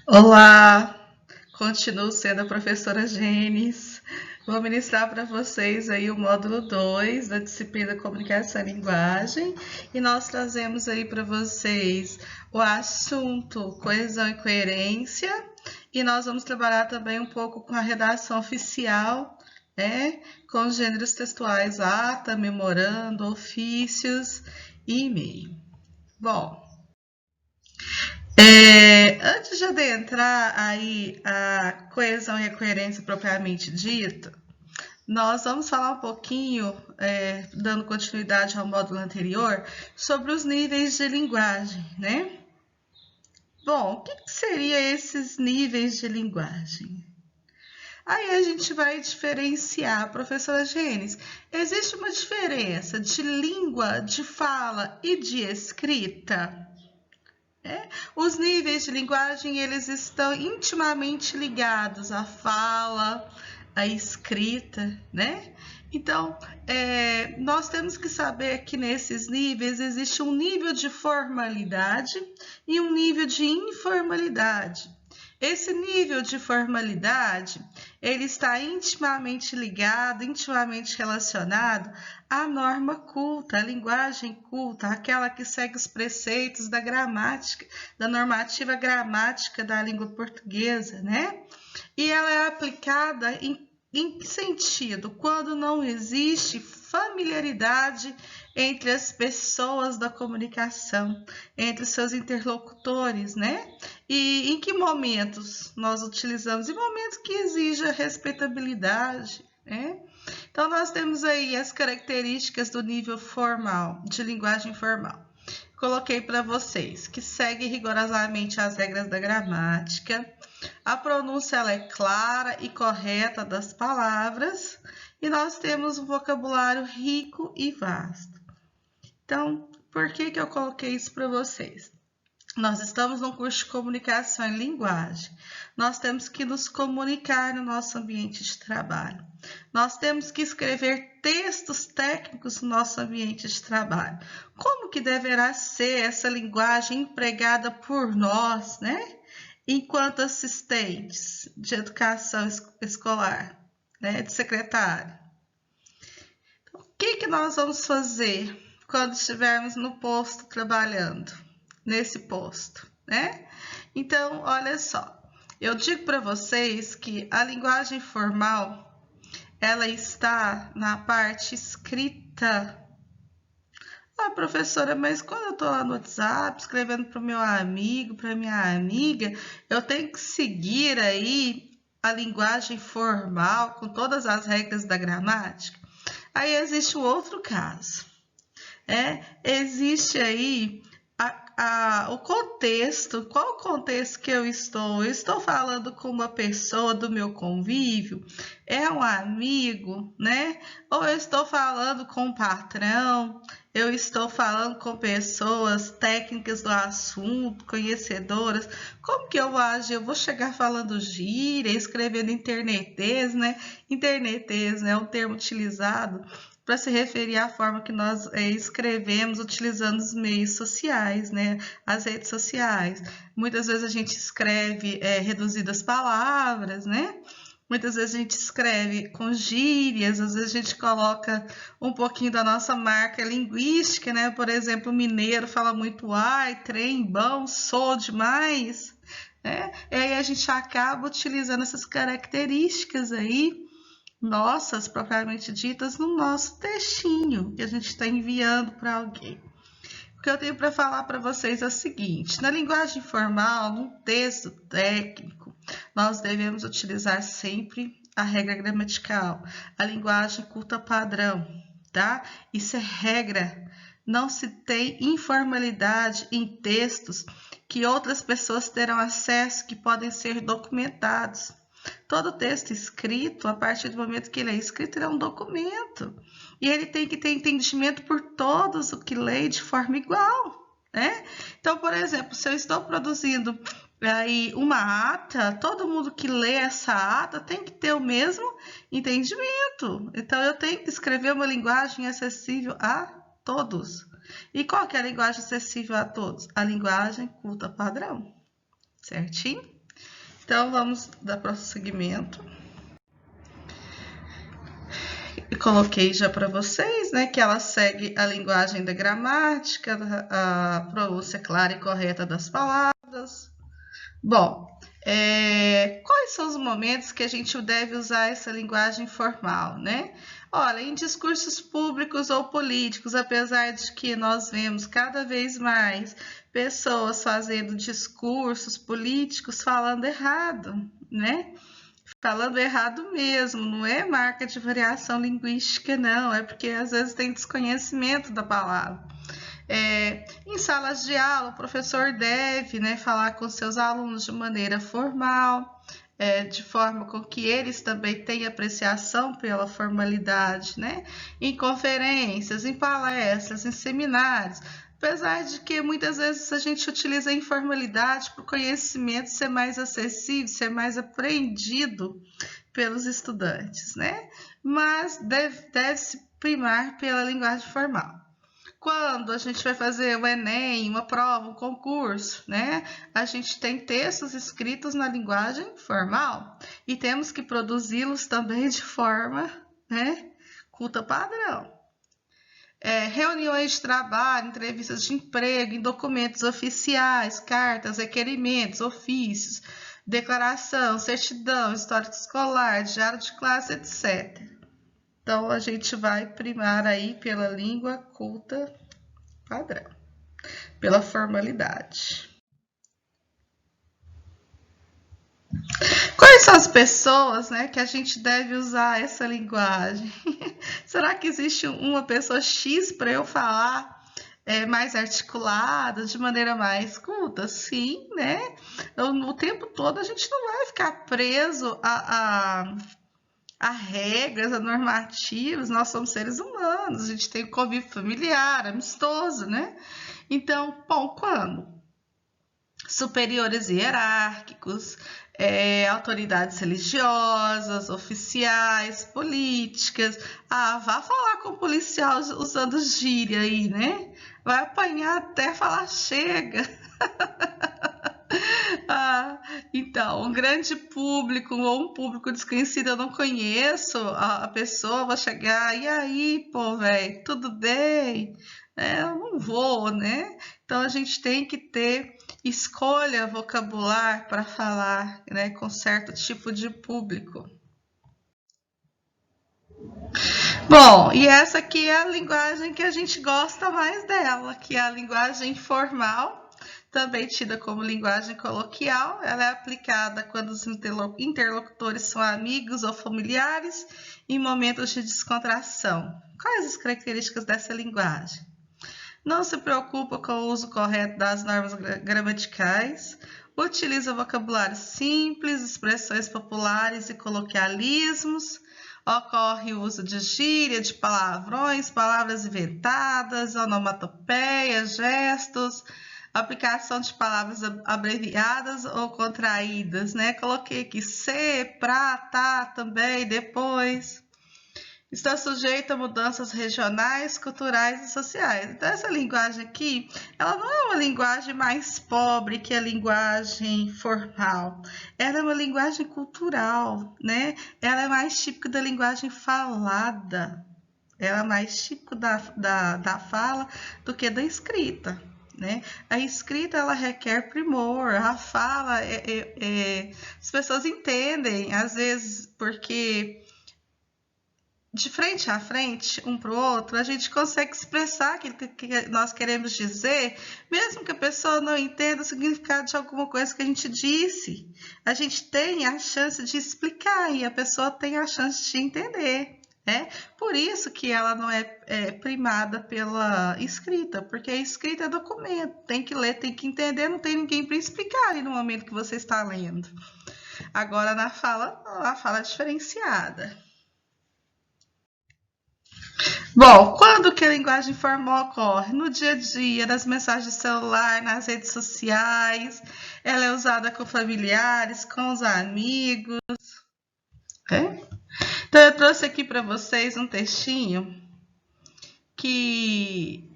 Olá, continuo sendo a professora Gênis. Vou ministrar para vocês aí o módulo 2 da disciplina Comunicação e Linguagem e nós trazemos aí para vocês o assunto coesão e coerência e nós vamos trabalhar também um pouco com a redação oficial, né, com os gêneros textuais ata, memorando, ofícios e e-mail. Bom, antes de adentrar aí a coesão e a coerência propriamente dita, nós vamos falar um pouquinho, dando continuidade ao módulo anterior, sobre os níveis de linguagem, né? Bom, o que seriam esses níveis de linguagem? Aí a gente vai diferenciar, professora Gênesis, existe uma diferença de língua, de fala e de escrita? Os níveis de linguagem, eles estão intimamente ligados à fala, à escrita, né? Então, nós temos que saber que nesses níveis existe um nível de formalidade e um nível de informalidade. Esse nível de formalidade, ele está intimamente ligado, intimamente relacionado à norma culta, à linguagem culta, aquela que segue os preceitos da gramática, da normativa gramática da língua portuguesa, né? E ela é aplicada em que sentido? Quando não existe familiaridade entre as pessoas da comunicação, entre os seus interlocutores, né? E em que momentos nós utilizamos? Em momentos que exija respeitabilidade, né? Então, nós temos aí as características do nível formal, de linguagem formal. Coloquei para vocês, que segue rigorosamente as regras da gramática, a pronúncia ela é clara e correta das palavras, e nós temos um vocabulário rico e vasto. Então, por que eu coloquei isso para vocês? Nós estamos num curso de comunicação e linguagem. Nós temos que nos comunicar no nosso ambiente de trabalho. Nós temos que escrever textos técnicos no nosso ambiente de trabalho. Como que deverá ser essa linguagem empregada por nós, né? Enquanto assistentes de educação escolar, né? De secretário. Então, o que nós vamos fazer quando estivermos no posto trabalhando? Nesse posto, né? Então, olha só, eu digo para vocês que a linguagem formal, ela está na parte escrita. Ah, professora, mas quando eu tô lá no WhatsApp, escrevendo para o meu amigo, para minha amiga, eu tenho que seguir aí a linguagem formal, com todas as regras da gramática? Aí existe um outro caso, existe aí o contexto. Qual o contexto que eu estou? Eu estou falando com uma pessoa do meu convívio? É um amigo, né? Ou eu estou falando com um patrão? Eu estou falando com pessoas técnicas do assunto, conhecedoras? Como que eu vou agir? Eu vou chegar falando gíria, escrevendo internetês, né? Internetês, né? É um termo utilizado para se referir à forma que nós escrevemos utilizando os meios sociais, né? As redes sociais. Muitas vezes a gente escreve reduzidas palavras, né? Muitas vezes a gente escreve com gírias, às vezes a gente coloca um pouquinho da nossa marca linguística, né? Por exemplo, o mineiro fala muito ai, trem, bom, sou demais, né? E aí a gente acaba utilizando essas características aí nossas, propriamente ditas, no nosso textinho que a gente está enviando para alguém. O que eu tenho para falar para vocês é o seguinte: na linguagem formal, num texto técnico, nós devemos utilizar sempre a regra gramatical, a linguagem culta padrão, tá? Isso é regra. Não se tem informalidade em textos que outras pessoas terão acesso, que podem ser documentados. Todo texto escrito, a partir do momento que ele é escrito, ele é um documento. E ele tem que ter entendimento por todos o que lê de forma igual, né? Então, por exemplo, se eu estou produzindo aí uma ata, todo mundo que lê essa ata tem que ter o mesmo entendimento. Então, eu tenho que escrever uma linguagem acessível a todos. E qual que é a linguagem acessível a todos? A linguagem culta padrão, certinho? Então, vamos dar prosseguimento. Eu coloquei já para vocês, né, que ela segue a linguagem da gramática, a pronúncia clara e correta das palavras. Bom, quais são os momentos que a gente deve usar essa linguagem formal, né? Olha, em discursos públicos ou políticos, apesar de que nós vemos cada vez mais pessoas fazendo discursos políticos falando errado, né? Falando errado mesmo, não é marca de variação linguística, não, é porque às vezes tem desconhecimento da palavra. Em salas de aula, o professor deve, né, falar com seus alunos de maneira formal, de forma com que eles também tenham apreciação pela formalidade, né? Em conferências, em palestras, em seminários. Apesar de que muitas vezes a gente utiliza a informalidade para o conhecimento ser mais acessível, ser mais apreendido pelos estudantes, né? Mas deve-se primar pela linguagem formal. Quando a gente vai fazer o Enem, uma prova, um concurso, né? A gente tem textos escritos na linguagem formal e temos que produzi-los também de forma, né, culta padrão. Reuniões de trabalho, entrevistas de emprego, em documentos oficiais, cartas, requerimentos, ofícios, declaração, certidão, histórico escolar, diário de classe, etc. Então, a gente vai primar aí pela língua culta padrão, pela formalidade. Quais são as pessoas, né, que a gente deve usar essa linguagem? Será que existe uma pessoa X para eu falar mais articulada, de maneira mais culta? Sim, né? O tempo todo a gente não vai ficar preso a regras, a normativas. Nós somos seres humanos, a gente tem convívio familiar, amistoso, né? Então, bom, quando superiores hierárquicos, autoridades religiosas, oficiais, políticas. Vá falar com o policial usando gíria aí, né? Vai apanhar até falar chega. Então, um grande público ou um público desconhecido, eu não conheço a pessoa, vou chegar, e aí, pô, velho, tudo bem? Eu não vou, né? Então, a gente tem que ter escolha vocabular para falar, né, com certo tipo de público. Bom, e essa aqui é a linguagem que a gente gosta mais dela, que é a linguagem formal, também tida como linguagem coloquial. Ela é aplicada quando os interlocutores são amigos ou familiares em momentos de descontração. Quais as características dessa linguagem? Não se preocupa com o uso correto das normas gramaticais, utiliza vocabulário simples, expressões populares e coloquialismos, ocorre o uso de gíria, de palavrões, palavras inventadas, onomatopeias, gestos, aplicação de palavras abreviadas ou contraídas, né? Coloquei aqui se, pra, tá, também, depois. Está sujeito a mudanças regionais, culturais e sociais. Então, essa linguagem aqui, ela não é uma linguagem mais pobre que a linguagem formal. Ela é uma linguagem cultural, né? Ela é mais típica da linguagem falada. Ela é mais típica da fala do que da escrita. Né? A escrita ela requer primor, a fala as pessoas entendem, às vezes, porque de frente a frente, um para o outro, a gente consegue expressar aquilo que nós queremos dizer, mesmo que a pessoa não entenda o significado de alguma coisa que a gente disse. A gente tem a chance de explicar e a pessoa tem a chance de entender. Por isso que ela não é primada pela escrita, porque a escrita é documento, tem que ler, tem que entender, não tem ninguém para explicar ali no momento que você está lendo. Agora, na fala, a fala é diferenciada. Bom, quando que a linguagem formal ocorre? No dia a dia, nas mensagens de celular, nas redes sociais, ela é usada com familiares, com os amigos. Então, eu trouxe aqui para vocês um textinho que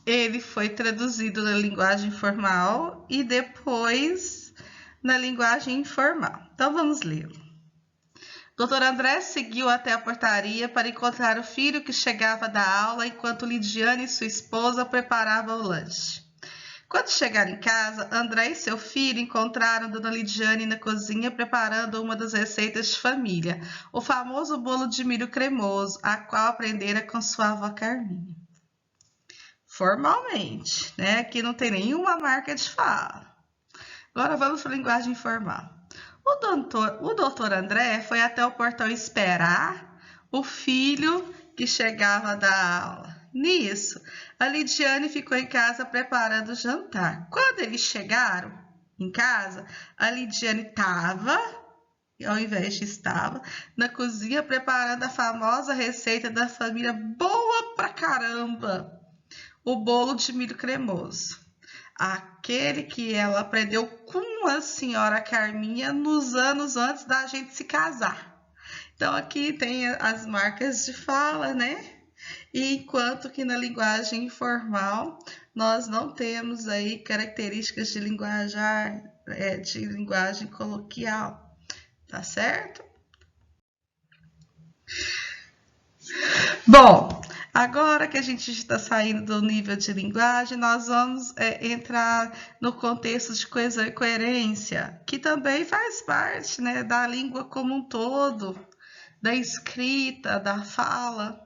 ele foi traduzido na linguagem formal e depois na linguagem informal. Então, vamos lê-lo. Dr. André seguiu até a portaria para encontrar o filho que chegava da aula enquanto Lidiane e sua esposa preparavam o lanche. Quando chegaram em casa, André e seu filho encontraram Dona Lidiane na cozinha preparando uma das receitas de família, o famoso bolo de milho cremoso, a qual aprendera com sua avó Carminha. Formalmente, né? Aqui não tem nenhuma marca de fala. Agora vamos para a linguagem informal. O doutor André foi até o portão esperar o filho que chegava da aula. Nisso, a Lidiane ficou em casa preparando o jantar. Quando eles chegaram em casa, a Lidiane estava, ao invés de estava, na cozinha preparando a famosa receita da família boa pra caramba, o bolo de milho cremoso. Aquele que ela aprendeu com a senhora Carminha nos anos antes da gente se casar. Então, aqui tem as marcas de fala, né? E enquanto que na linguagem informal, nós não temos aí características de linguagem coloquial, tá certo? Bom, agora que a gente está saindo do nível de linguagem, nós vamos entrar no contexto de coesão e coerência, que também faz parte, né, da língua como um todo, da escrita, da fala.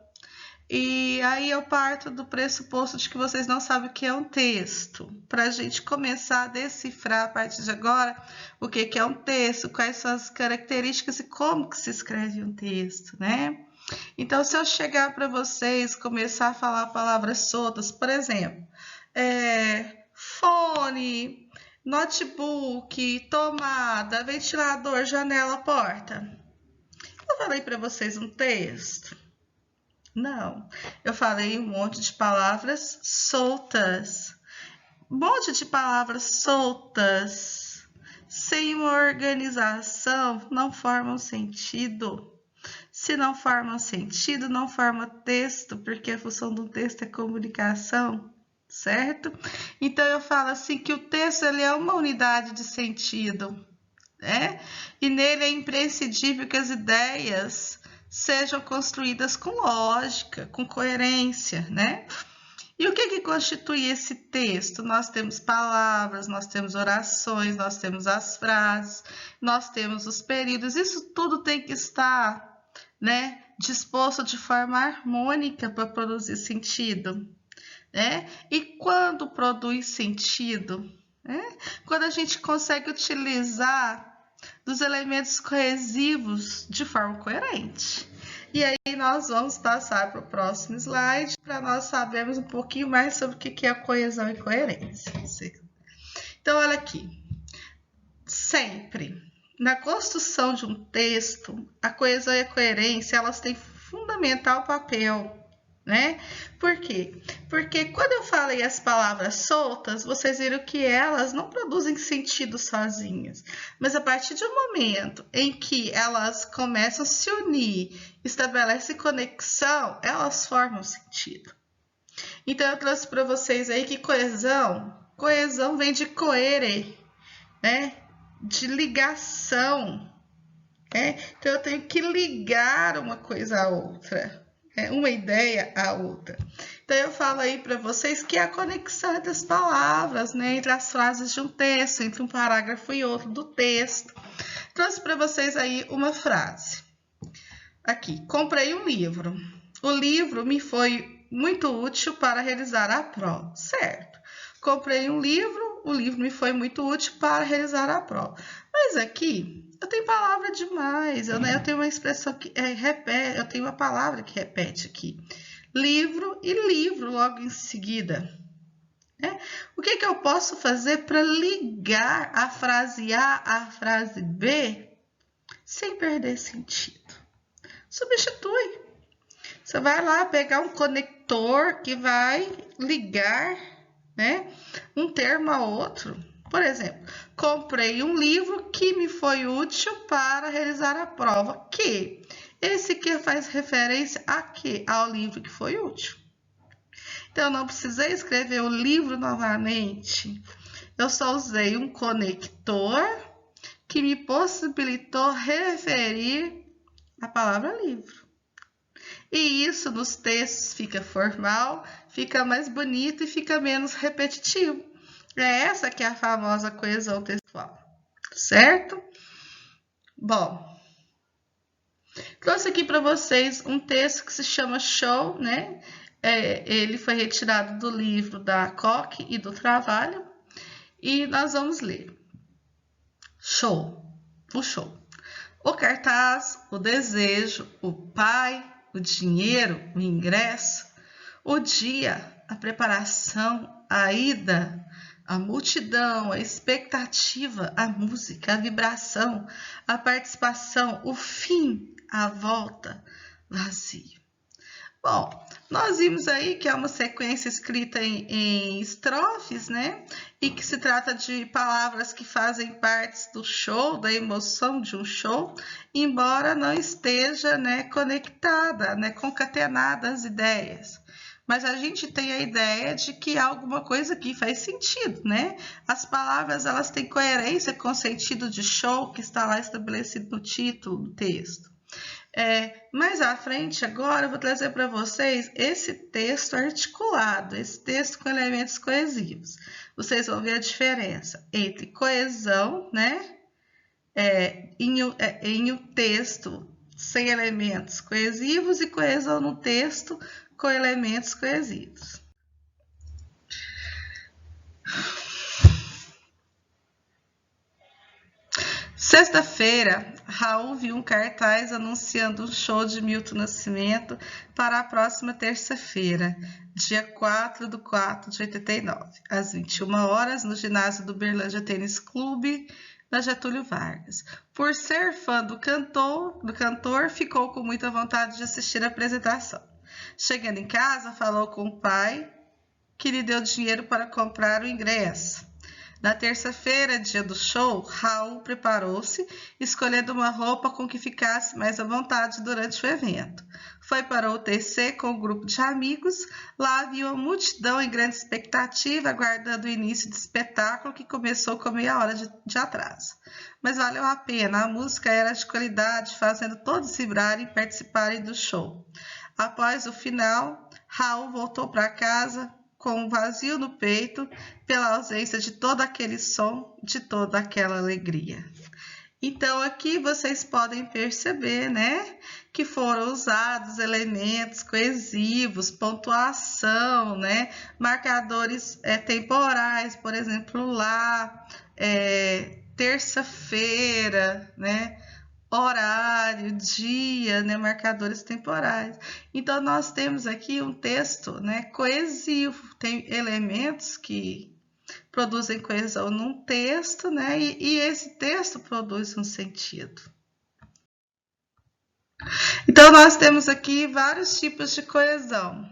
E aí eu parto do pressuposto de que vocês não sabem o que é um texto, para a gente começar a decifrar a partir de agora o que é um texto, quais são as características e como que se escreve um texto, né? Então, se eu chegar para vocês, começar a falar palavras soltas, por exemplo, fone, notebook, tomada, ventilador, janela, porta. Eu falei para vocês um texto? Não, eu falei um monte de palavras soltas. Um monte de palavras soltas, sem uma organização, não formam sentido. Se não formam sentido, não forma texto, porque a função do texto é comunicação, certo? Então, eu falo assim que o texto ele é uma unidade de sentido, né? E nele é imprescindível que as ideias sejam construídas com lógica, com coerência, né? E o que constitui esse texto? Nós temos palavras, nós temos orações, nós temos as frases, nós temos os períodos, isso tudo tem que estar, né, disposto de forma harmônica para produzir sentido, né? E quando produz sentido, né? Quando a gente consegue utilizar dos elementos coesivos de forma coerente. E aí nós vamos passar para o próximo slide para nós sabermos um pouquinho mais sobre o que é coesão e coerência. Então, olha aqui. Sempre na construção de um texto, a coesão e a coerência, elas têm fundamental papel, né? Por quê? Porque quando eu falei as palavras soltas, vocês viram que elas não produzem sentido sozinhas, mas a partir de um momento em que elas começam a se unir, estabelecem conexão, elas formam sentido. Então, eu trouxe para vocês aí que coesão vem de coere, né? De ligação, né? Então, eu tenho que ligar uma coisa à outra, né? Uma ideia à outra. Então, eu falo aí para vocês que é a conexão das palavras, né? Entre as frases de um texto, entre um parágrafo e outro do texto. Trouxe para vocês aí uma frase. Aqui, comprei um livro. O livro me foi muito útil para realizar a prova, certo? Comprei um livro, o livro me foi muito útil para realizar a prova. Mas aqui, eu tenho palavra demais, eu tenho uma expressão que repete, eu tenho uma palavra que repete aqui. Livro e livro logo em seguida. Né? O que eu posso fazer para ligar a frase A à frase B sem perder sentido? Substitui. Você vai lá pegar um conector que vai ligar, né, um termo a outro. Por exemplo, comprei um livro que me foi útil para realizar a prova. Que esse que faz referência a quê? Ao livro que foi útil. Então, eu não precisei escrever o livro novamente. Eu só usei um conector que me possibilitou referir a palavra livro. E isso nos textos fica formal, fica mais bonito e fica menos repetitivo. É essa que é a famosa coesão textual, certo? Bom, trouxe aqui para vocês um texto que se chama Show, né? Ele foi retirado do livro da Koch e do Travalho, e nós vamos ler. Show, o show. O cartaz, o desejo, o pai, o dinheiro, o ingresso, o dia, a preparação, a ida, a multidão, a expectativa, a música, a vibração, a participação, o fim, a volta, vazio. Bom, nós vimos aí que é uma sequência escrita em estrofes, né? E que se trata de palavras que fazem parte do show, da emoção de um show, embora não esteja, né, conectada, né, concatenada às ideias. Mas a gente tem a ideia de que alguma coisa aqui faz sentido, né? As palavras, elas têm coerência com o sentido de show que está lá estabelecido no título do texto. Mais à frente, agora, eu vou trazer para vocês esse texto articulado, esse texto com elementos coesivos. Vocês vão ver a diferença entre coesão, né, em um texto sem elementos coesivos e coesão no texto com elementos coesivos. Sexta-feira, Raul viu um cartaz anunciando um show de Milton Nascimento para a próxima terça-feira, dia 4/4/89, às 21 horas, no ginásio do Berlândia Tênis Clube, na Getúlio Vargas. Por ser fã do cantor, ficou com muita vontade de assistir a apresentação. Chegando em casa, falou com o pai, que lhe deu dinheiro para comprar o ingresso. Na terça-feira, dia do show, Raul preparou-se, escolhendo uma roupa com que ficasse mais à vontade durante o evento. Foi para o TC com um grupo de amigos. Lá havia uma multidão em grande expectativa, aguardando o início do espetáculo, que começou com meia hora de atraso. Mas valeu a pena, a música era de qualidade, fazendo todos vibrarem e participarem do show. Após o final, Raul voltou para casa com um vazio no peito, pela ausência de todo aquele som, de toda aquela alegria. Então, aqui vocês podem perceber, né, que foram usados elementos coesivos, pontuação, né, marcadores temporais, por exemplo, lá, terça-feira, né, horário, dia, né, marcadores temporais. Então, nós temos aqui um texto, né, coesivo, tem elementos que produzem coesão num texto, né, e esse texto produz um sentido. Então, nós temos aqui vários tipos de coesão.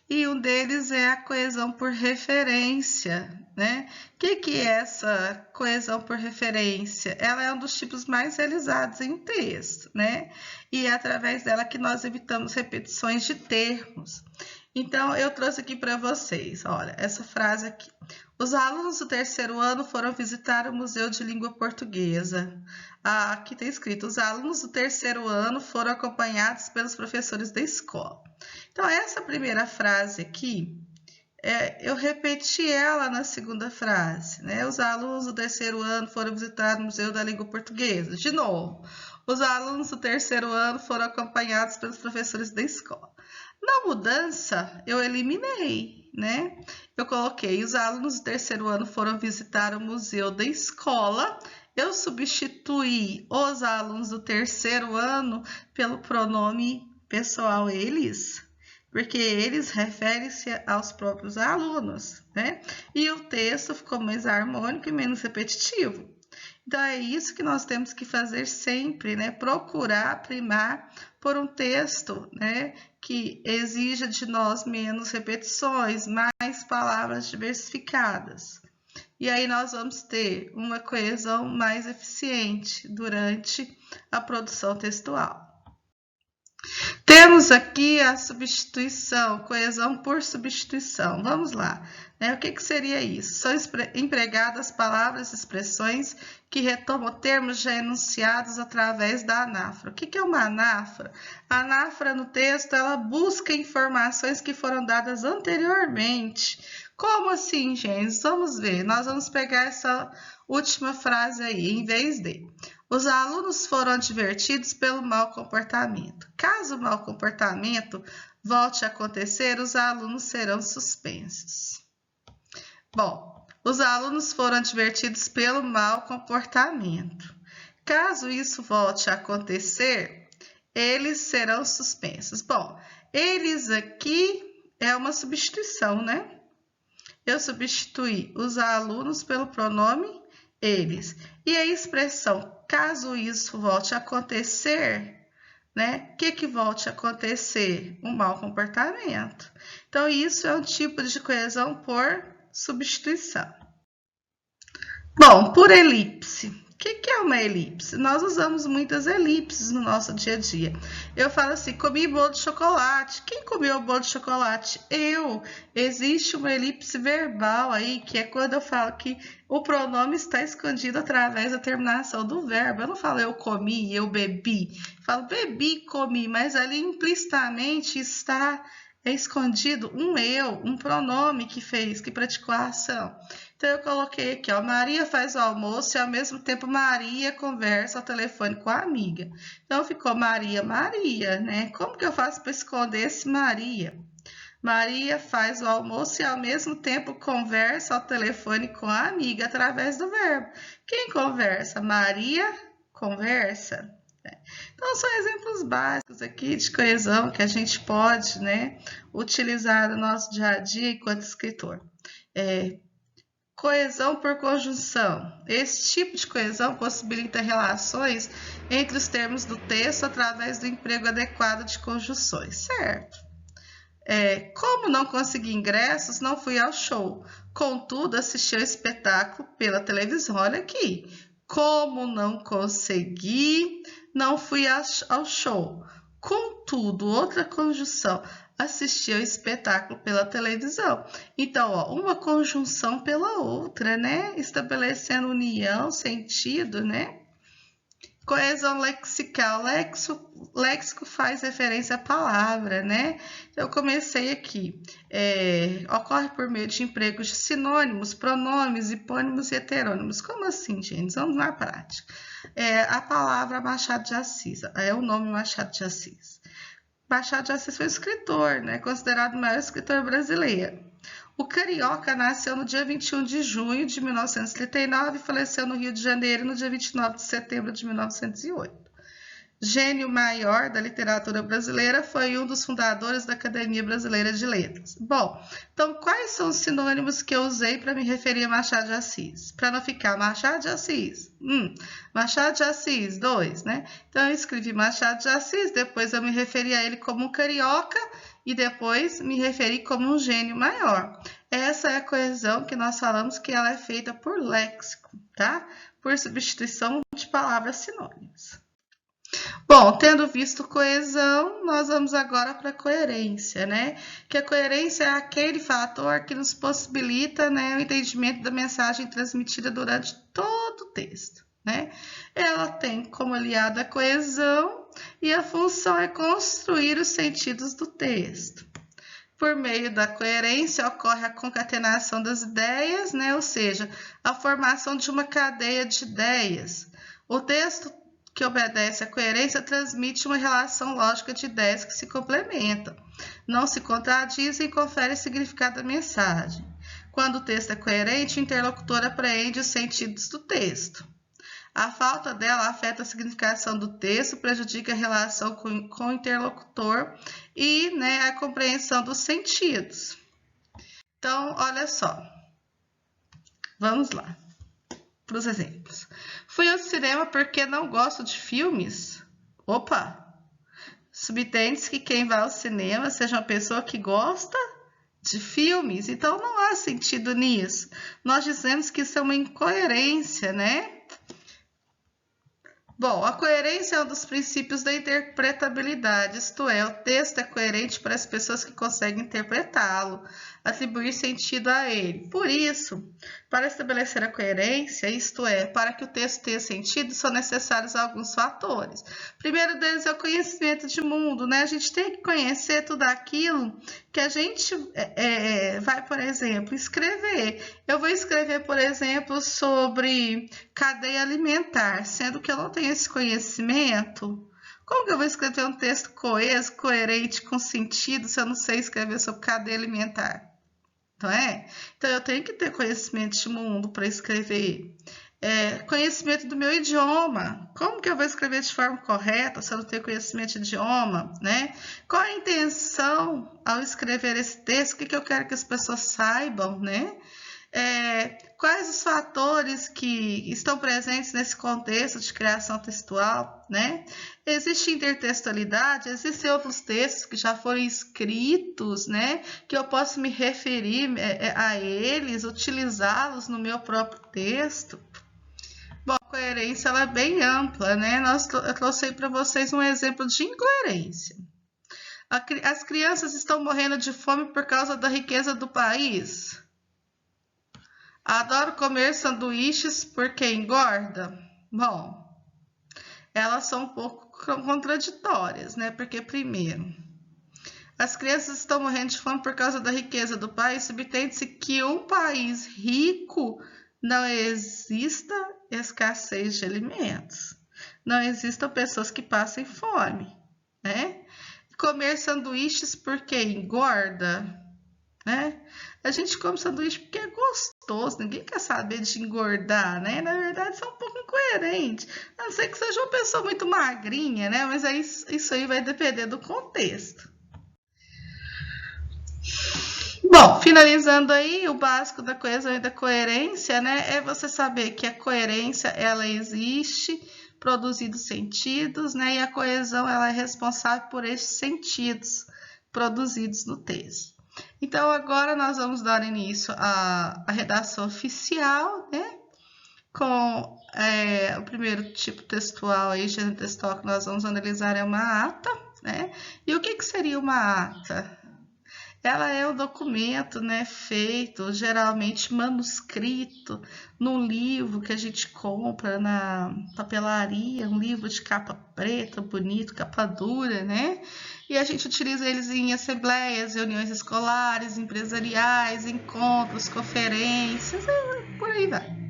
E um deles é a coesão por referência, né? O que é essa coesão por referência? Ela é um dos tipos mais realizados em texto, né? E é através dela que nós evitamos repetições de termos. Então, eu trouxe aqui para vocês, olha, essa frase aqui. Os alunos do terceiro ano foram visitar o Museu de Língua Portuguesa. Aqui está escrito, os alunos do terceiro ano foram acompanhados pelos professores da escola. Então, essa primeira frase aqui, eu repeti ela na segunda frase, né? Os alunos do terceiro ano foram visitar o Museu da Língua Portuguesa. De novo, os alunos do terceiro ano foram acompanhados pelos professores da escola. Na mudança, eu eliminei, né? Eu coloquei, os alunos do terceiro ano foram visitar o museu da escola. Eu substituí os alunos do terceiro ano pelo pronome pessoal eles, porque eles referem-se aos próprios alunos, né? E o texto ficou mais harmônico e menos repetitivo. Então, é isso que nós temos que fazer sempre, né? Procurar primar por um texto, né, que exija de nós menos repetições, mais palavras diversificadas. E aí nós vamos ter uma coesão mais eficiente durante a produção textual. Temos aqui a substituição, coesão por substituição. Vamos lá. O que seria isso? São empregadas palavras e expressões que retomam termos já enunciados através da anáfora. O que é uma anáfora? A anáfora no texto, ela busca informações que foram dadas anteriormente. Como assim, gente? Vamos ver. Nós vamos pegar essa última frase aí, em vez de... Os alunos foram advertidos pelo mau comportamento. Caso o mau comportamento volte a acontecer, os alunos serão suspensos. Bom, os alunos foram advertidos pelo mau comportamento. Caso isso volte a acontecer, eles serão suspensos. Bom, eles aqui é uma substituição, né? Eu substituí os alunos pelo pronome eles. E a expressão, caso isso volte a acontecer, né? O que volte a acontecer? Um mau comportamento. Então, isso é um tipo de coesão por substituição. Bom, por elipse. O que é uma elipse? Nós usamos muitas elipses no nosso dia a dia. Eu falo assim, comi bolo de chocolate. Quem comeu o bolo de chocolate? Eu. Existe uma elipse verbal aí, que é quando eu falo que o pronome está escondido através da terminação do verbo. Eu não falo eu comi, eu bebi. Eu falo bebi, comi, mas ali implicitamente está escondido um eu, um pronome que praticou a ação. Então, eu coloquei aqui, ó, Maria faz o almoço e, ao mesmo tempo, Maria conversa ao telefone com a amiga. Então, ficou Maria, Maria, né? Como que eu faço para esconder esse Maria? Maria faz o almoço e, ao mesmo tempo, conversa ao telefone com a amiga através do verbo. Quem conversa? Maria conversa. Então, são exemplos básicos aqui de coesão que a gente pode, né, utilizar no nosso dia a dia enquanto escritor. Coesão por conjunção. Esse tipo de coesão possibilita relações entre os termos do texto através do emprego adequado de conjunções, certo? Como não consegui ingressos, não fui ao show. Contudo, assisti ao espetáculo pela televisão. Olha aqui. Como não consegui, não fui ao show. Contudo, outra conjunção, assisti ao espetáculo pela televisão. Então, ó, uma conjunção pela outra, né? Estabelecendo união, sentido, né? Coesão lexical. Léxico faz referência à palavra, né? Eu comecei aqui. Ocorre por meio de empregos de sinônimos, pronomes, hipônimos e heterônimos. Como assim, gente? Vamos na prática. A palavra Machado de Assis. É o nome Machado de Assis. Machado de Assis foi escritor, né? Considerado o maior escritor brasileiro. O carioca nasceu no dia 21 de junho de 1939 e faleceu no Rio de Janeiro no dia 29 de setembro de 1908. Gênio maior da literatura brasileira, foi um dos fundadores da Academia Brasileira de Letras. Bom, então quais são os sinônimos que eu usei para me referir a Machado de Assis? Para não ficar Machado de Assis, Machado de Assis, 2, né? Então eu escrevi Machado de Assis, depois eu me referi a ele como um carioca e depois me referi como um gênio maior. Essa é a coesão que nós falamos que ela é feita por léxico, tá? Por substituição de palavras sinônimas. Bom, tendo visto coesão, nós vamos agora para a coerência, né? Que a coerência é aquele fator que nos possibilita, né, o entendimento da mensagem transmitida durante todo o texto, né? Ela tem como aliado a coesão e a função é construir os sentidos do texto. Por meio da coerência ocorre a concatenação das ideias, né? Ou seja, a formação de uma cadeia de ideias. O texto que obedece à coerência transmite uma relação lógica de ideias que se complementam, não se contradizem e conferem significado à mensagem. Quando o texto é coerente, o interlocutor apreende os sentidos do texto. A falta dela afeta a significação do texto, prejudica a relação com o interlocutor e, né, a compreensão dos sentidos. Então, olha só. Vamos lá para os exemplos. Fui ao cinema porque não gosto de filmes? Opa! Subtende-se que quem vai ao cinema seja uma pessoa que gosta de filmes, então não há sentido nisso. Nós dizemos que isso é uma incoerência, né? Bom, a coerência é um dos princípios da interpretabilidade, isto é, o texto é coerente para as pessoas que conseguem interpretá-lo, atribuir sentido a ele. Por isso, para estabelecer a coerência, isto é, para que o texto tenha sentido, são necessários alguns fatores. O primeiro deles é o conhecimento de mundo, né? A gente tem que conhecer tudo aquilo que a gente vai, por exemplo, escrever. Eu vou escrever, por exemplo, sobre cadeia alimentar, sendo que eu não tenho esse conhecimento. Como que eu vou escrever um texto coeso, coerente, com sentido, se eu não sei escrever sobre cadeia alimentar? Não é? Então, eu tenho que ter conhecimento de mundo para escrever. Conhecimento do meu idioma. Como que eu vou escrever de forma correta se eu não tenho conhecimento de idioma, né? Qual a intenção ao escrever esse texto? O que eu quero que as pessoas saibam, né? Quais os fatores que estão presentes nesse contexto de criação textual, né? Existe intertextualidade, existem outros textos que já foram escritos, né? Que eu posso me referir a eles, utilizá-los no meu próprio texto. Bom, a coerência ela é bem ampla, né? Eu trouxe aí para vocês um exemplo de incoerência. As crianças estão morrendo de fome por causa da riqueza do país. Adoro comer sanduíches porque engorda. Bom, elas são um pouco contraditórias, né? Porque, primeiro, as crianças estão morrendo de fome por causa da riqueza do país. Subtende-se que um país rico não exista escassez de alimentos. Não existam pessoas que passem fome, né? Comer sanduíches porque engorda, né? A gente come sanduíche porque é gostoso, ninguém quer saber de engordar, né? Na verdade, isso é um pouco incoerente. A não ser que seja uma pessoa muito magrinha, né? Mas aí, isso aí vai depender do contexto. Bom, finalizando aí, o básico da coesão e da coerência, né? É você saber que a coerência, ela existe, produzidos sentidos, né? E a coesão, ela é responsável por esses sentidos produzidos no texto. Então, agora nós vamos dar início à redação oficial, né? Com o primeiro tipo textual, aí, gênero textual que nós vamos analisar é uma ata, né? E o que seria uma ata? Ela é um documento, né, feito, geralmente manuscrito, num livro que a gente compra na papelaria, um livro de capa preta, bonito, capa dura, né? E a gente utiliza eles em assembleias, reuniões escolares, empresariais, encontros, conferências, por aí vai.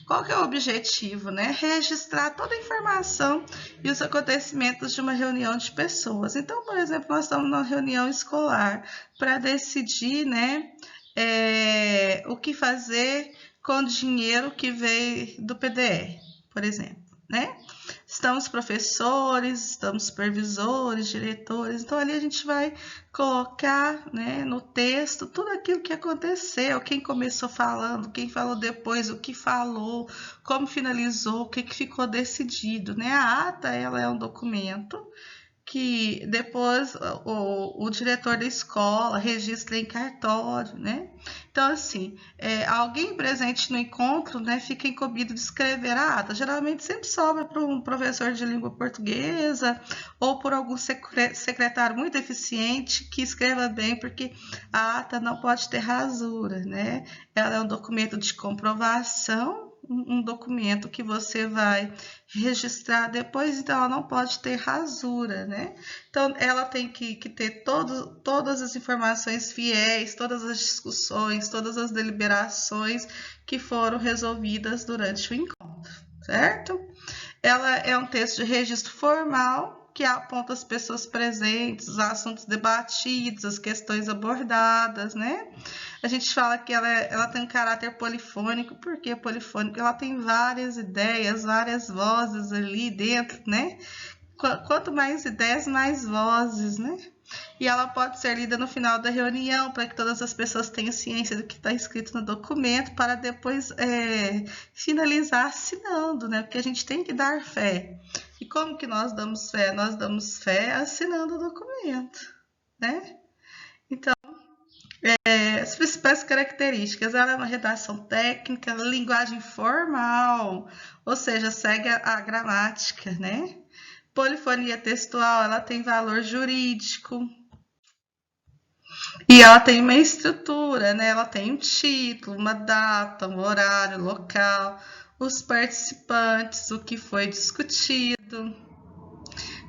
Qual que é o objetivo, né? Registrar toda a informação e os acontecimentos de uma reunião de pessoas. Então, por exemplo, nós estamos numa reunião escolar para decidir, né, o que fazer com o dinheiro que veio do PDR, por exemplo, né? Estamos professores, estamos supervisores, diretores, então ali a gente vai colocar, né, no texto tudo aquilo que aconteceu, quem começou falando, quem falou depois, o que falou, como finalizou, o que ficou decidido, né? A ata, ela é um documento que depois o diretor da escola registra em cartório, né? Então, assim, alguém presente no encontro, né, fica incumbido de escrever a ata. Geralmente sempre sobra para um professor de língua portuguesa ou por algum secretário muito eficiente que escreva bem, porque a ata não pode ter rasura, né? Ela é um documento de comprovação, um documento que você vai registrar depois, então ela não pode ter rasura, né? Então ela tem que ter todas as informações fiéis, todas as discussões, todas as deliberações que foram resolvidas durante o encontro, certo? Ela é um texto de registro formal que aponta as pessoas presentes, os assuntos debatidos, as questões abordadas, né? A gente fala que ela tem um caráter polifônico. Por que polifônico? Ela tem várias ideias, várias vozes ali dentro, né? Quanto mais ideias, mais vozes, né? E ela pode ser lida no final da reunião para que todas as pessoas tenham ciência do que está escrito no documento para depois finalizar assinando, né? Porque a gente tem que dar fé. E como que nós damos fé? Nós damos fé assinando o documento, né? Então, As principais características, ela é uma redação técnica, linguagem formal, ou seja, segue a gramática, né? Polifonia textual, ela tem valor jurídico. E ela tem uma estrutura, né? Ela tem um título, uma data, um horário, local, os participantes, o que foi discutido.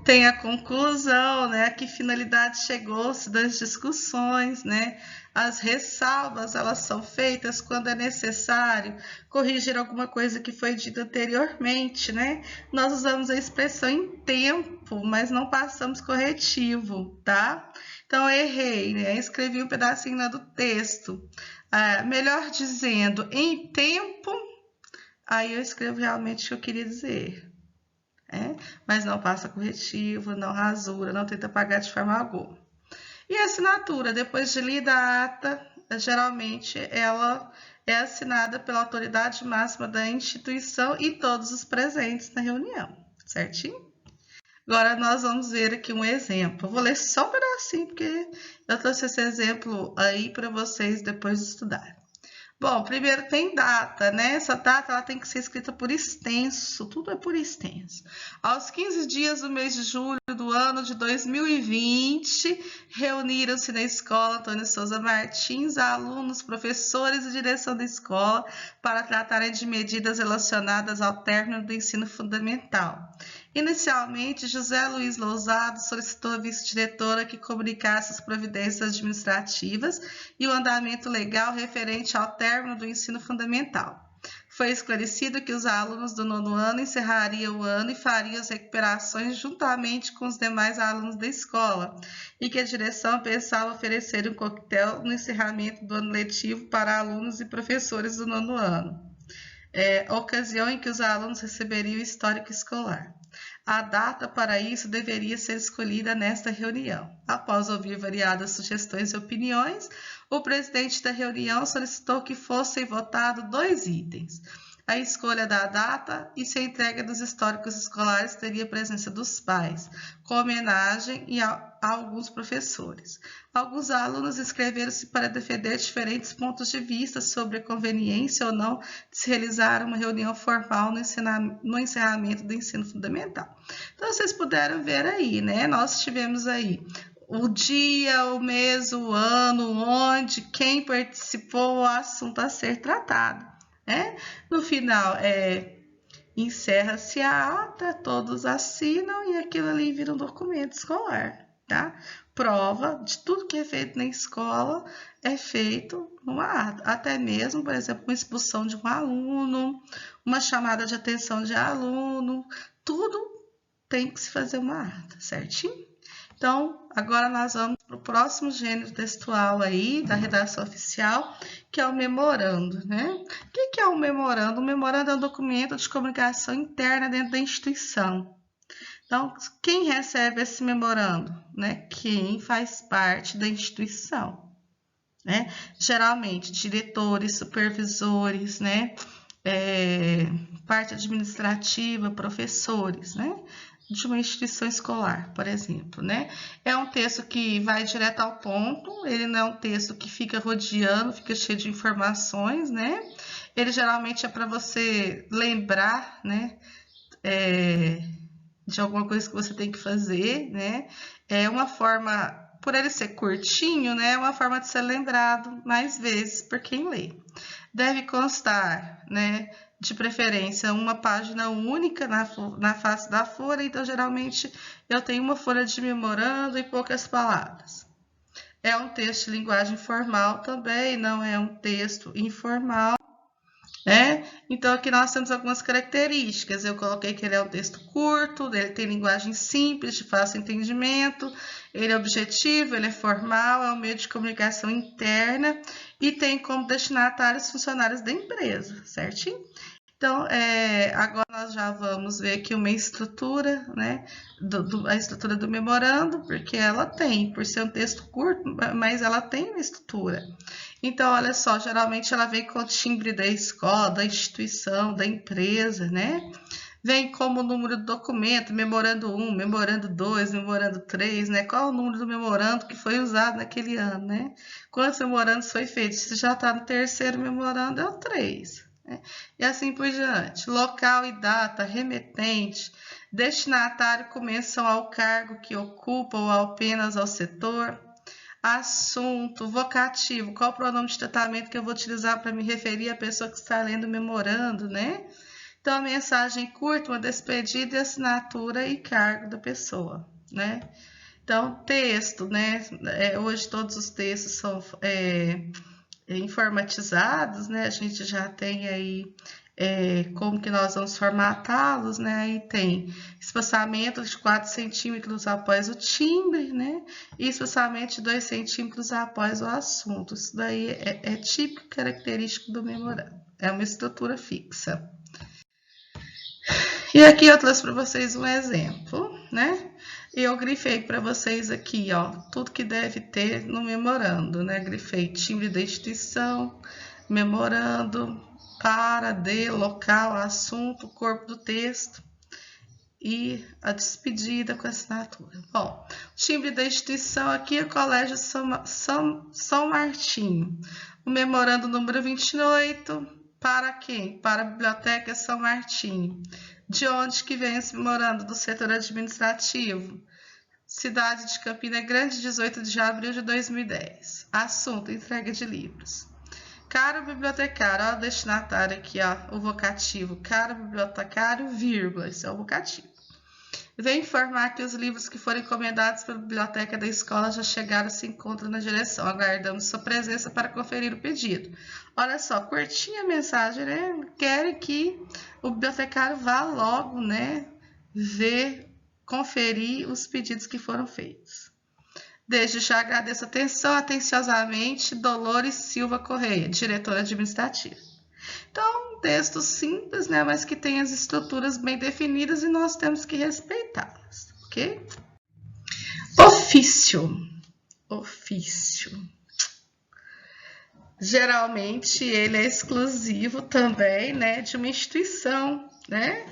Tem a conclusão, né? A que finalidade chegou-se das discussões, né? As ressalvas, elas são feitas quando é necessário corrigir alguma coisa que foi dita anteriormente, né? Nós usamos a expressão em tempo, mas não passamos corretivo, tá? Então, errei, né? Escrevi um pedacinho do texto. Melhor dizendo, em tempo, aí eu escrevo realmente o que eu queria dizer. Mas não passa corretivo, não rasura, não tenta apagar de forma alguma. E a assinatura, depois de lida a ata, geralmente ela é assinada pela autoridade máxima da instituição e todos os presentes na reunião, certinho? Agora nós vamos ver aqui um exemplo. Eu vou ler só um pedacinho, porque eu trouxe esse exemplo aí para vocês depois estudarem. Bom, primeiro tem data, né? Essa data ela tem que ser escrita por extenso, tudo é por extenso. Aos 15 dias do mês de julho do ano de 2020, reuniram-se na escola Antônio Souza Martins alunos, professores e direção da escola para tratarem de medidas relacionadas ao término do ensino fundamental. Inicialmente, José Luiz Lousado solicitou à vice-diretora que comunicasse as providências administrativas e o andamento legal referente ao término do ensino fundamental. Foi esclarecido que os alunos do 9º ano encerrariam o ano e fariam as recuperações juntamente com os demais alunos da escola, e que a direção pensava oferecer um coquetel no encerramento do ano letivo para alunos e professores do 9º ano, ocasião em que os alunos receberiam o histórico escolar. A data para isso deveria ser escolhida nesta reunião. Após ouvir variadas sugestões e opiniões, o presidente da reunião solicitou que fossem votados 2 itens. A escolha da data e se a entrega dos históricos escolares teria presença dos pais, com homenagem a alguns professores. Alguns alunos inscreveram-se para defender diferentes pontos de vista sobre a conveniência ou não de se realizar uma reunião formal no encerramento do ensino fundamental. Então, vocês puderam ver aí, né? Nós tivemos aí o dia, o mês, o ano, onde, quem participou, o assunto a ser tratado. No final, encerra-se a ata, todos assinam e aquilo ali vira um documento escolar, tá? Prova de tudo que é feito na escola é feito numa ata, até mesmo, por exemplo, uma expulsão de um aluno, uma chamada de atenção de aluno, tudo tem que se fazer uma ata, certinho? Então, agora nós vamos para o próximo gênero textual aí, da redação oficial, que é o memorando, né? O que é um memorando? Um memorando é um documento de comunicação interna dentro da instituição. Então, quem recebe esse memorando? Né? Quem faz parte da instituição, né? Geralmente, diretores, supervisores, né? Parte administrativa, professores, né? De uma instituição escolar, por exemplo, né? É um texto que vai direto ao ponto, ele não é um texto que fica rodeando, fica cheio de informações, né? Ele geralmente é para você lembrar, né? De alguma coisa que você tem que fazer, né? É uma forma, por ele ser curtinho, né? É uma forma de ser lembrado mais vezes por quem lê. Deve constar, né? De preferência, uma página única na face da folha, então geralmente eu tenho uma folha de memorando e poucas palavras. É um texto de linguagem formal também, não é um texto informal, né? Então aqui nós temos algumas características. Eu coloquei que ele é um texto curto, ele tem linguagem simples, de fácil entendimento, ele é objetivo, ele é formal, é um meio de comunicação interna e tem como destinatários funcionários da empresa, certinho? Então, agora nós já vamos ver aqui uma estrutura, né? A estrutura do memorando, porque ela tem, por ser um texto curto, mas ela tem uma estrutura. Então, olha só, geralmente ela vem com o timbre da escola, da instituição, da empresa, né? vem como número do documento, memorando 1, memorando 2, memorando 3, né? Qual o número do memorando que foi usado naquele ano, né? Quantos memorandos foi feito? Se já está no terceiro memorando, é o 3. Né? E assim por diante. Local e data, remetente, destinatário com menção ao cargo que ocupa ou apenas ao setor, assunto, vocativo, qual o pronome de tratamento que eu vou utilizar para me referir à pessoa que está lendo o memorando, né? Então, a mensagem curta, uma despedida e assinatura e cargo da pessoa, né? Então, texto, né? Hoje todos os textos são informatizados, né? A gente já tem aí como que nós vamos formatá-los, né? Aí tem espaçamento de 4 centímetros após o timbre, né? E espaçamento de 2 centímetros após o assunto. Isso daí é típico característico do memorando. É uma estrutura fixa. E aqui eu trouxe para vocês um exemplo, né? Eu grifei para vocês aqui, ó, tudo que deve ter no memorando, né? Grifei timbre da instituição, memorando, para, de, local, assunto, corpo do texto e a despedida com a assinatura. Bom, o timbre da instituição aqui é o Colégio São Martinho. O memorando número 28, para quem? Para a Biblioteca São Martinho. De onde que vem esse memorando? Do setor administrativo. Cidade de Campina Grande, 18 de abril de 2010. Assunto, entrega de livros. Caro bibliotecário, ó, o destinatário aqui, ó, o vocativo. Caro bibliotecário, vírgula, isso é o vocativo. Vem informar que os livros que foram encomendados pela biblioteca da escola já chegaram e se encontram na direção. Aguardamos sua presença para conferir o pedido. Olha só, curtinha a mensagem, né? Querem que o bibliotecário vá logo, né? Conferir os pedidos que foram feitos. Desde já agradeço a atenção, atenciosamente, Dolores Silva Correia, diretora administrativa. Então, um texto simples, né, mas que tem as estruturas bem definidas e nós temos que respeitá-las, ok? Ofício. Geralmente, ele é exclusivo também, né, de uma instituição, né?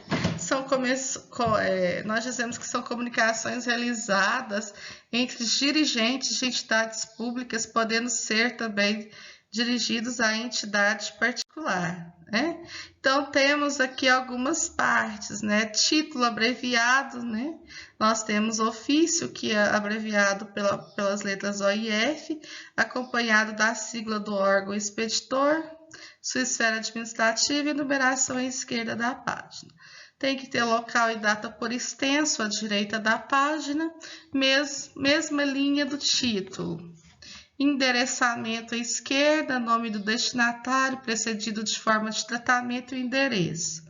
Nós dizemos que são comunicações realizadas entre dirigentes de entidades públicas, podendo ser também dirigidos a entidade particular, né? Então, temos aqui algumas partes, né? Título abreviado, né? Nós temos ofício, que é abreviado pelas letras O e F, acompanhado da sigla do órgão expeditor, sua esfera administrativa e numeração à esquerda da página. Tem que ter local e data por extenso à direita da página, mesma linha do título. Endereçamento à esquerda, nome do destinatário, precedido de forma de tratamento e endereço.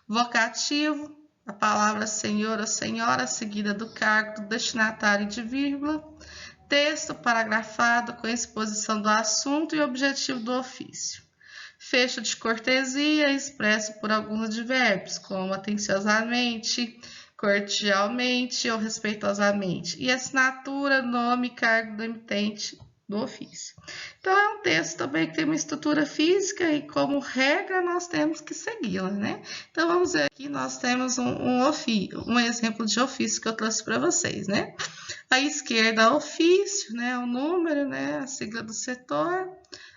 Vocativo, a palavra senhor ou senhora, seguida do cargo do destinatário de vírgula. Texto paragrafado com exposição do assunto e objetivo do ofício. Fecho de cortesia, expresso por alguns advérbios, como atenciosamente, cordialmente ou respeitosamente. E assinatura, nome e cargo do emitente do ofício. Então, é um texto também que tem uma estrutura física e, como regra, nós temos que segui-la, né? Então, vamos ver aqui, nós temos um exemplo de ofício que eu trouxe para vocês, né? À esquerda, ofício, né? O número, né? A sigla do setor.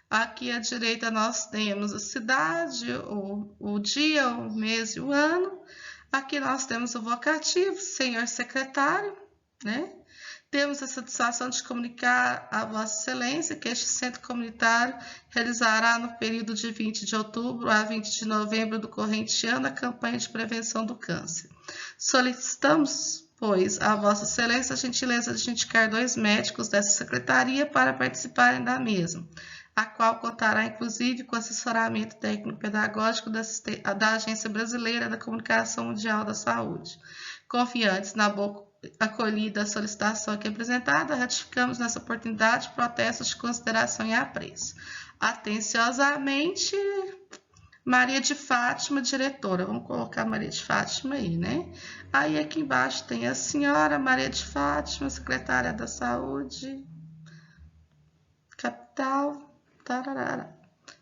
Aqui à direita nós temos a cidade, o dia, o mês e o ano. Aqui nós temos o vocativo, senhor secretário, né? Temos a satisfação de comunicar a Vossa Excelência que este centro comunitário realizará no período de 20 de outubro a 20 de novembro do corrente ano a campanha de prevenção do câncer. Solicitamos, pois, a Vossa Excelência a gentileza de indicar 2 médicos dessa secretaria para participarem da mesma, a qual contará, inclusive, com assessoramento técnico-pedagógico da Agência Brasileira da Comunicação Mundial da Saúde. Confiantes na boa acolhida a solicitação aqui apresentada, ratificamos nessa oportunidade protestos de consideração e apreço. Atenciosamente, Maria de Fátima, diretora. Vamos colocar Maria de Fátima aí, né? Aí aqui embaixo tem a senhora Maria de Fátima, secretária da Saúde, capital, tararara.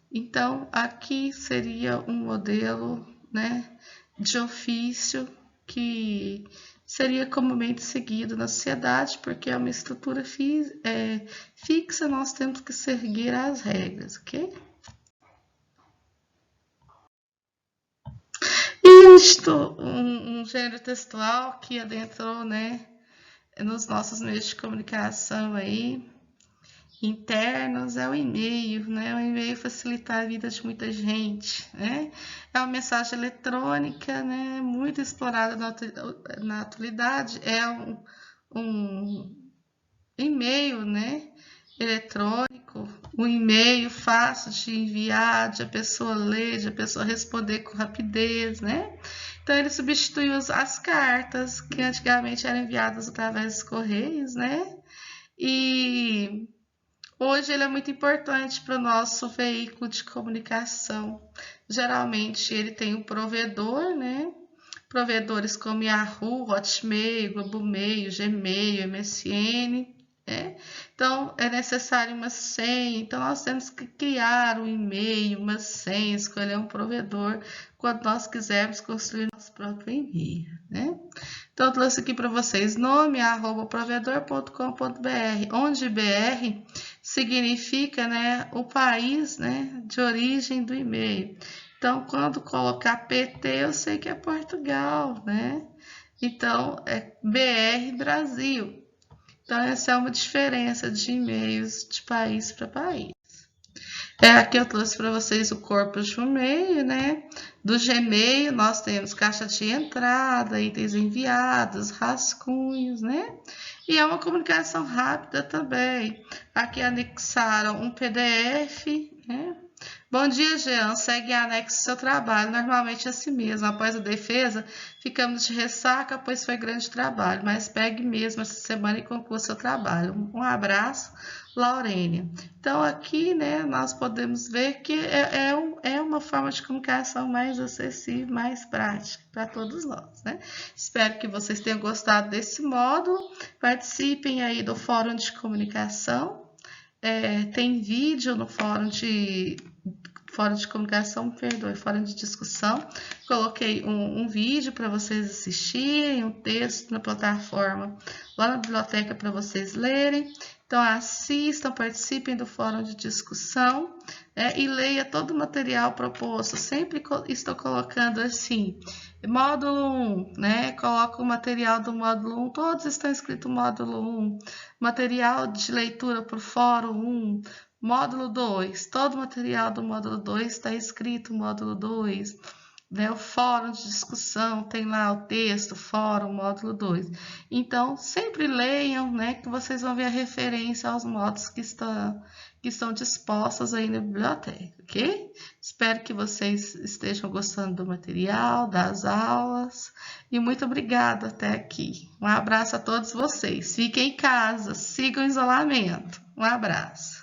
Então, aqui seria um modelo, né, de ofício que seria comumente seguido na sociedade, porque é uma estrutura fixa, nós temos que seguir as regras, ok? Isto, um gênero textual que adentrou, né, nos nossos meios de comunicação aí, internos, é o e-mail, né? O e-mail facilita a vida de muita gente, né? É uma mensagem eletrônica, né? Muito explorada na atualidade. É um e-mail, né? Eletrônico, um e-mail fácil de enviar, de a pessoa ler, de a pessoa responder com rapidez, né? Então ele substituiu as cartas que antigamente eram enviadas através dos correios, né? E hoje ele é muito importante para o nosso veículo de comunicação. Geralmente ele tem um provedor, né? Provedores como Yahoo, Hotmail, Globomail, Gmail, MSN, né? Então é necessário uma senha. Então nós temos que criar um e-mail, uma senha, escolher um provedor quando nós quisermos construir nosso próprio e-mail, né? Então eu trouxe aqui para vocês nome @provedor.com.br, onde BR significa, né, o país, né, de origem do e-mail. Então, quando colocar PT, eu sei que é Portugal, né? Então, é BR Brasil. Então, essa é uma diferença de e-mails de país para país. Aqui eu trouxe para vocês o corpo de e-mail, né? Do Gmail, nós temos caixa de entrada, itens enviados, rascunhos, né? E é uma comunicação rápida também. Aqui anexaram um PDF, né? Bom dia, Jean. Segue em anexo seu trabalho. Normalmente é assim mesmo. Após a defesa, ficamos de ressaca, pois foi grande trabalho. Mas pegue mesmo essa semana e conclua seu trabalho. Um abraço, Laurênia. Então, aqui, né, nós podemos ver que é uma forma de comunicação mais acessível, mais prática para todos nós, né? Espero que vocês tenham gostado desse módulo. Participem aí do Fórum de Comunicação. Tem vídeo no Fórum de comunicação, perdoe, fórum de discussão. Coloquei um vídeo para vocês assistirem, um texto na plataforma, lá na biblioteca para vocês lerem. Então, assistam, participem do fórum de discussão, e leia todo o material proposto. Sempre estou colocando assim, módulo 1, né? Coloco o material do módulo 1, todos estão escritos módulo 1. Material de leitura por fórum 1. Módulo 2, todo o material do módulo 2 está escrito módulo 2, né? O fórum de discussão tem lá o texto, fórum, módulo 2. Então, sempre leiam, né? Que vocês vão ver a referência aos módulos que estão dispostos aí na biblioteca, ok? Espero que vocês estejam gostando do material, das aulas, e muito obrigada até aqui. Um abraço a todos vocês. Fiquem em casa, sigam o isolamento. Um abraço.